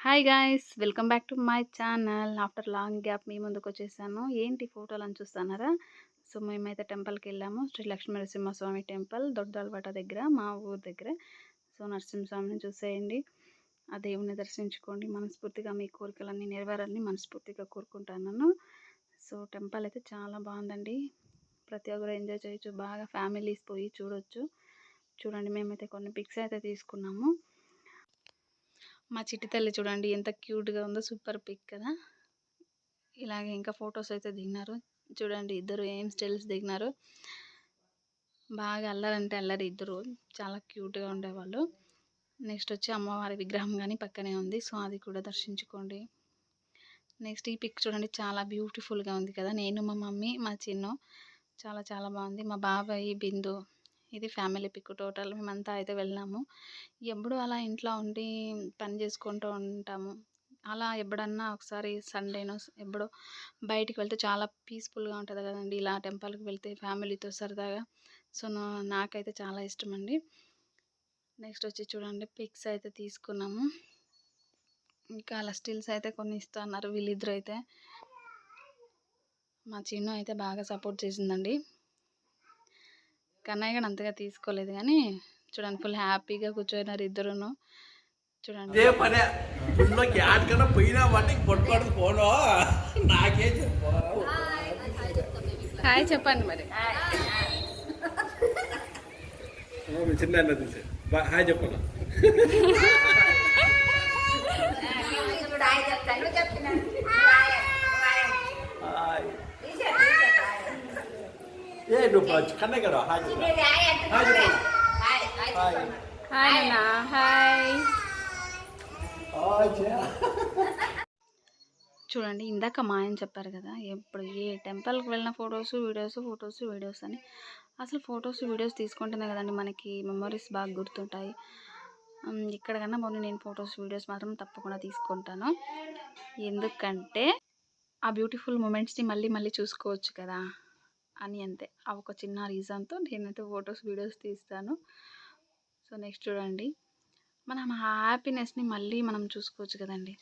Hi guys, welcome back to my channel. After long gap మీ ముందుకు వచ్చేసాను. ఏంటి ఫోటోలను చూస్తున్నారా? సో మేమైతే టెంపుల్కి వెళ్ళాము. శ్రీ లక్ష్మీ నరసింహస్వామి టెంపుల్ దొడ్డలవాట దగ్గర, మా ఊరు దగ్గర. సో నరసింహస్వామిని చూసేయండి, ఆ దేవుని దర్శించుకోండి. మనస్ఫూర్తిగా మీ కోరికలన్నీ నెరవేరాలని మనస్ఫూర్తిగా కోరుకుంటున్నాను. సో టెంపుల్ అయితే చాలా బాగుందండి. ప్రతి ఒక్కరు ఎంజాయ్ చేయొచ్చు, బాగా ఫ్యామిలీస్ పోయి చూడొచ్చు. చూడండి, మేమైతే కొన్ని పిక్స్ అయితే తీసుకున్నాము. మా చిట్టి తల్లి చూడండి ఎంత క్యూట్గా ఉందో, సూపర్ పిక్ కదా. ఇలాగే ఇంకా ఫొటోస్ అయితే దిగినారు. చూడండి ఇద్దరు ఏం స్టిల్స్ దిగినారు. బాగా అల్లరంటే అల్లరి, ఇద్దరు చాలా క్యూట్గా ఉండేవాళ్ళు. నెక్స్ట్ వచ్చి అమ్మవారి విగ్రహం కానీ పక్కనే ఉంది, సో అది కూడా దర్శించుకోండి. నెక్స్ట్ ఈ పిక్ చూడండి, చాలా బ్యూటిఫుల్గా ఉంది కదా. నేను, మా మమ్మీ, మా చిన్ను, చాలా చాలా బాగుంది. మా బాబాయ్, బిందు. ఇది ఫ్యామిలీ పిక్. టోటల్ మేమంతా అయితే వెళ్ళినాము. ఎప్పుడు అలా ఇంట్లో ఉండి పని చేసుకుంటూ ఉంటాము. అలా ఎప్పుడన్నా ఒకసారి సండేనో ఎప్పుడో బయటికి వెళ్తే చాలా పీస్ఫుల్గా ఉంటుంది కదండి. ఇలా టెంపుల్కి వెళ్తే ఫ్యామిలీతో సరదాగా. సో నాకైతే చాలా ఇష్టం అండి. నెక్స్ట్ వచ్చి చూడండి పిక్స్ అయితే తీసుకున్నాము. ఇంకా అలా స్టిల్స్ అయితే కొన్ని ఇస్తున్నారు వీళ్ళిద్దరు అయితే. మా చిన్ను అయితే బాగా సపోర్ట్ చేసిందండి. కన్నయ్య కూడా అంతగా తీసుకోలేదు, కానీ చూడండి ఫుల్ హ్యాపీగా కూర్చోయినారు ఇద్దరును. చూడండి హాయ్ చెప్పండి మరి. చిన్న హాయ్ చెప్పండి. కన్నయ్య కదా హాయ్ అన్న. హాయ్. చూడండి ఇందాక మా ఆయన చెప్పారు కదా, ఎప్పుడు ఏ టెంపుల్కి వెళ్ళిన వీడియోస్ అని. అసలు వీడియోస్ తీసుకుంటేనే కదండి మనకి మెమరీస్ బాగా గుర్తుంటాయి. ఎక్కడికన్నా మొన్న నేను వీడియోస్ మాత్రం తప్పకుండా తీసుకుంటాను. ఎందుకంటే ఆ బ్యూటిఫుల్ మూమెంట్స్ని మళ్ళీ మళ్ళీ చూసుకోవచ్చు కదా అని, అంతే. ఆ ఒక చిన్న రీజన్తో నేనైతే వీడియోస్ తీస్తాను. సో నెక్స్ట్ చూడండి, మనం హ్యాపీనెస్ని మళ్ళీ మనం చూసుకోవచ్చు కదండి.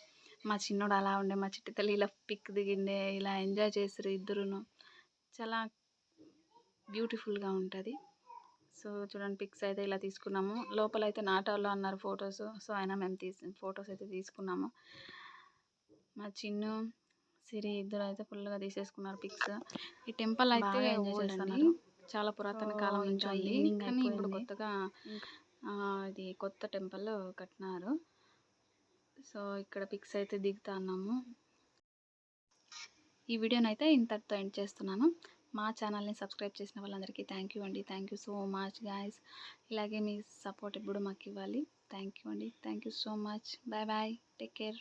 మా చిన్నోడు అలా ఉండే, మా చిట్టి తల్లి ఇలా పిక్ దిగిండే, ఇలా ఎంజాయ్ చేసారు ఇద్దరును. చాలా బ్యూటిఫుల్గా ఉంటుంది. సో చూడండి పిక్స్ అయితే ఇలా తీసుకున్నాము. లోపల అయితే నాటాల్లో అన్నారు ఫొటోస్. సో అయినా మేము ఫొటోస్ అయితే తీసుకున్నాము. మా చిన్ను, సిరి ఇద్దరు అయితే ఫుల్గా తీసేసుకున్నారు పిక్స్. ఈ టెంపుల్ అయితే ఎంజాయ్ చేస్తున్నారు. చాలా పురాతన కాలం నుంచి ఉంది, కానీ ఇప్పుడు కొత్తగా ఇది కొత్త టెంపుల్ కట్టినారు. సో ఇక్కడ పిక్స్ అయితే దిగుతా ఉన్నాము. ఈ వీడియోని అయితే ఇంతటితో ఎండ్ చేస్తున్నాను. మా ఛానల్ని సబ్స్క్రైబ్ చేసిన వాళ్ళందరికీ థ్యాంక్ యూ అండి. Thank you so much guys. ఇలాగే మీ సపోర్ట్ ఎప్పుడు మాకు ఇవ్వాలి. థ్యాంక్ యూ అండి. Thank you so much. Bye bye. Take care.